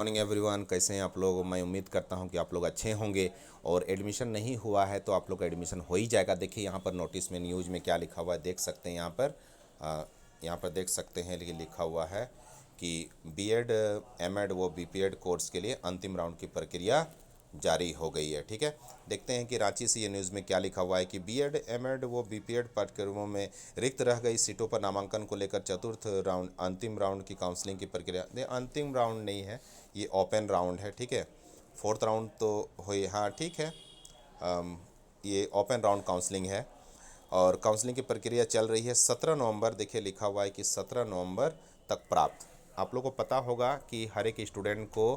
Morning everyone, कैसे हैं आप लोग। मैं उम्मीद करता हूं कि आप लोग अच्छे होंगे। और एडमिशन नहीं हुआ है तो आप लोग का एडमिशन हो ही जाएगा। देखिए यहाँ पर नोटिस में, न्यूज़ में क्या लिखा हुआ है देख सकते हैं। यहाँ पर देख सकते हैं लिखा हुआ है कि बीएड एमएड व बीपीएड कोर्स के लिए अंतिम राउंड की प्रक्रिया जारी हो गई है। ठीक है, देखते हैं कि रांची से ये न्यूज़ में क्या लिखा हुआ है कि बीएड एमएड व बीपीएड पाठ्यक्रमों में रिक्त रह गई सीटों पर नामांकन को लेकर चतुर्थ राउंड अंतिम राउंड की काउंसलिंग की प्रक्रिया। अंतिम राउंड नहीं है, ये ओपन राउंड है। ठीक है, फोर्थ राउंड तो हुई, हाँ ठीक है। ये ओपन राउंड काउंसलिंग है और काउंसलिंग की प्रक्रिया चल रही है 17 नवंबर। देखिए लिखा हुआ है कि 17 नवंबर तक प्राप्त। आप लोगों को पता होगा कि हर एक स्टूडेंट को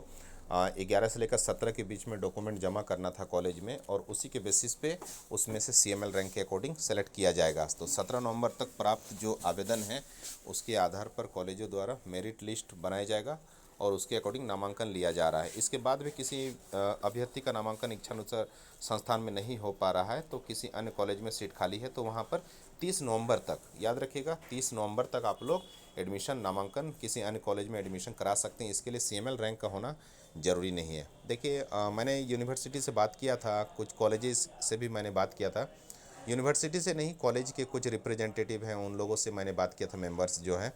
11 से लेकर 17 के बीच में डॉक्यूमेंट जमा करना था कॉलेज में, और उसी के बेसिस पे उसमें से सीएमएल रैंक के अकॉर्डिंग सेलेक्ट किया जाएगा। तो 17 नवंबर तक प्राप्त जो आवेदन है उसके आधार पर कॉलेजों द्वारा मेरिट लिस्ट बनाया जाएगा और उसके अकॉर्डिंग नामांकन लिया जा रहा है। इसके बाद भी किसी अभ्यर्थी का नामांकन इच्छानुसार संस्थान में नहीं हो पा रहा है तो किसी अन्य कॉलेज में सीट खाली है तो वहाँ पर 30 नवंबर तक, याद रखिएगा 30 नवंबर तक आप लोग एडमिशन नामांकन किसी अन्य कॉलेज में एडमिशन करा सकते हैं। इसके लिए सीएमएल रैंक का होना ज़रूरी नहीं है। देखिए मैंने यूनिवर्सिटी से बात किया था, कुछ कॉलेजेस से भी मैंने बात किया था। यूनिवर्सिटी से नहीं, कॉलेज के कुछ रिप्रेजेंटेटिव हैं उन लोगों से मैंने बात किया था, मेंबर्स जो हैं।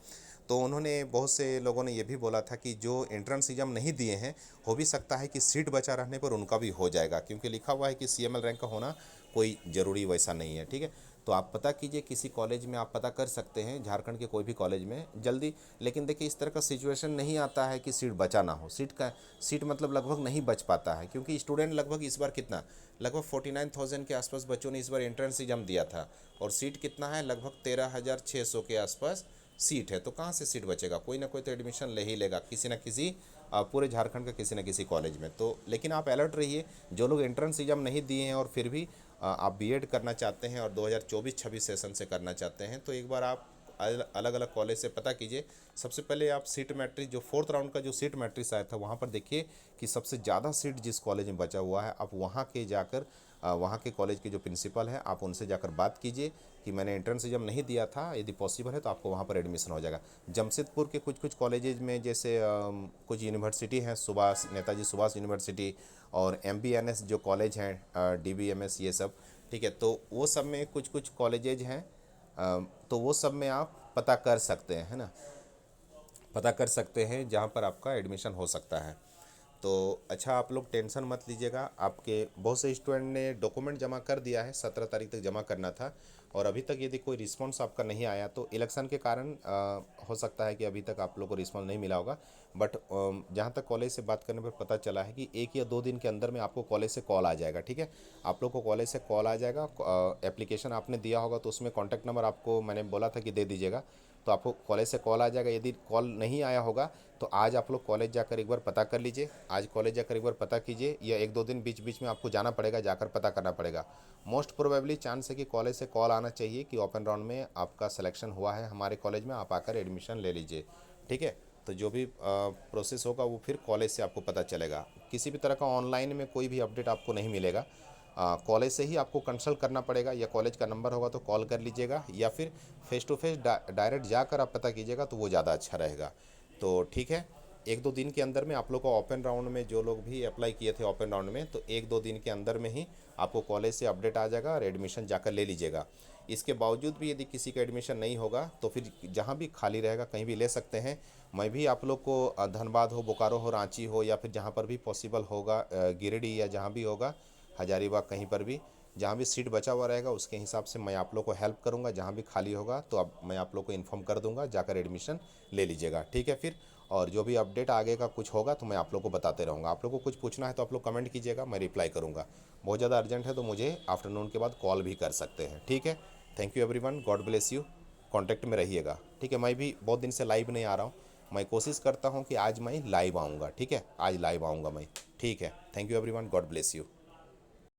तो उन्होंने, बहुत से लोगों ने ये भी बोला था कि जो एंट्रेंस एग्जाम नहीं दिए हैं, हो भी सकता है कि सीट बचा रहने पर उनका भी हो जाएगा, क्योंकि लिखा हुआ है कि सीएमएल रैंक का होना कोई ज़रूरी वैसा नहीं है। ठीक है, तो आप पता कीजिए, किसी कॉलेज में आप पता कर सकते हैं, झारखंड के कोई भी कॉलेज में जल्दी। लेकिन देखिए इस तरह का सिचुएशन नहीं आता है कि सीट बचा ना हो। सीट मतलब लगभग नहीं बच पाता है, क्योंकि स्टूडेंट लगभग इस बार कितना, लगभग 49,000 के आसपास बच्चों ने इस बार एंट्रेंस एग्जाम दिया था, और सीट कितना है, लगभग 13,600 के आसपास सीट है। तो कहाँ से सीट बचेगा, कोई ना कोई तो एडमिशन ले ही लेगा किसी ना किसी, पूरे झारखंड के किसी न किसी कॉलेज में। तो लेकिन आप अलर्ट रहिए, जो लोग एंट्रेंस एग्जाम नहीं दिए हैं और फिर भी आप बीएड करना चाहते हैं और 2024-26 सेशन से करना चाहते हैं, तो एक बार आप अलग अलग कॉलेज से पता कीजिए। सबसे पहले आप सीट मैट्रिक्स, जो फोर्थ राउंड का जो सीट मैट्रिक्स आया था, वहाँ पर देखिए कि सबसे ज़्यादा सीट जिस कॉलेज में बचा हुआ है, आप वहाँ के जाकर वहाँ के कॉलेज के जो प्रिंसिपल हैं, आप उनसे जाकर बात कीजिए कि मैंने एंट्रेंस एग्जाम नहीं दिया था, यदि पॉसिबल है तो आपको वहाँ पर एडमिशन हो जाएगा। जमशेदपुर के कुछ कुछ कॉलेजेज में, जैसे कुछ यूनिवर्सिटी हैं, नेताजी सुभाष यूनिवर्सिटी और एमबीएनएस जो कॉलेज हैं, डीबीएमएस, ये सब। ठीक है, तो वो सब में कुछ कुछ कॉलेजेज हैं, तो वो सब में आप पता कर सकते हैं, है ना, पता कर सकते हैं जहाँ पर आपका एडमिशन हो सकता है। तो अच्छा, आप लोग टेंशन मत लीजिएगा। आपके बहुत से स्टूडेंट ने डॉक्यूमेंट जमा कर दिया है, 17 तारीख तक जमा करना था, और अभी तक यदि कोई रिस्पांस आपका नहीं आया तो इलेक्शन के कारण हो सकता है कि अभी तक आप लोग को रिस्पांस नहीं मिला होगा। बट जहाँ तक कॉलेज से बात करने पर पता चला है कि 1 या 2 दिन के अंदर में आपको कॉलेज से कॉल आ जाएगा। ठीक है, आप लोग को कॉलेज से कॉल आ जाएगा। एप्लीकेशन आपने दिया होगा तो उसमें कॉन्टैक्ट नंबर आपको मैंने बोला था कि दे दीजिएगा, तो आपको कॉलेज से कॉल आ जाएगा। यदि कॉल नहीं आया होगा तो आज आप लोग कॉलेज जाकर एक बार पता कर लीजिए, आज कॉलेज जाकर एक बार पता कीजिए, या 1-2 दिन बीच बीच में आपको जाना पड़ेगा, जाकर पता करना पड़ेगा। मोस्ट प्रोबेबली चांस है कि कॉलेज से कॉल आना चाहिए कि ओपन राउंड में आपका सिलेक्शन हुआ है हमारे कॉलेज में, आप आकर एडमिशन ले लीजिए। ठीक है, तो जो भी प्रोसेस होगा वो फिर कॉलेज से आपको पता चलेगा। किसी भी तरह का ऑनलाइन में कोई भी अपडेट आपको नहीं मिलेगा, कॉलेज से ही आपको कंसल्ट करना पड़ेगा, या कॉलेज का नंबर होगा तो कॉल कर लीजिएगा, या फिर फेस टू फेस डायरेक्ट जाकर आप पता कीजिएगा, तो वो ज़्यादा अच्छा रहेगा। तो ठीक है, 1-2 दिन के अंदर में आप लोग को ओपन राउंड में, जो लोग भी अप्लाई किए थे ओपन राउंड में, तो 1-2 दिन के अंदर में ही आपको कॉलेज से अपडेट आ जाएगा और एडमिशन जाकर ले लीजिएगा। इसके बावजूद भी यदि किसी का एडमिशन नहीं होगा तो फिर जहाँ भी खाली रहेगा कहीं भी ले सकते हैं। मैं भी आप लोग को धनबाद हो, बोकारो हो, रांची हो, या फिर जहाँ पर भी पॉसिबल होगा, गिरिडीह या जहाँ भी होगा, हजारीबाग, कहीं पर भी जहाँ भी सीट बचा हुआ रहेगा उसके हिसाब से मैं आप लोग को हेल्प करूँगा। जहाँ भी खाली होगा तो अब मैं आप लोग को इन्फॉर्म कर दूँगा, जाकर एडमिशन ले लीजिएगा। ठीक है फिर, और जो भी अपडेट आगे का कुछ होगा तो मैं आप लोग को बताते रहूँगा। आप लोग को कुछ पूछना है तो आप लोग कमेंट कीजिएगा, मैं रिप्लाई करूँगा। बहुत ज़्यादा अर्जेंट है तो मुझे आफ्टरनून के बाद कॉल भी कर सकते हैं। ठीक है, thank you everyone, God bless you. Contact में रहिएगा। ठीक है, मैं भी बहुत दिन से लाइव नहीं आ रहा हूँ, मैं कोशिश करता हूँ कि आज मैं लाइव आऊँगा। ठीक है, आज लाइव आऊँगा मैं। ठीक है, thank you everyone, God bless you.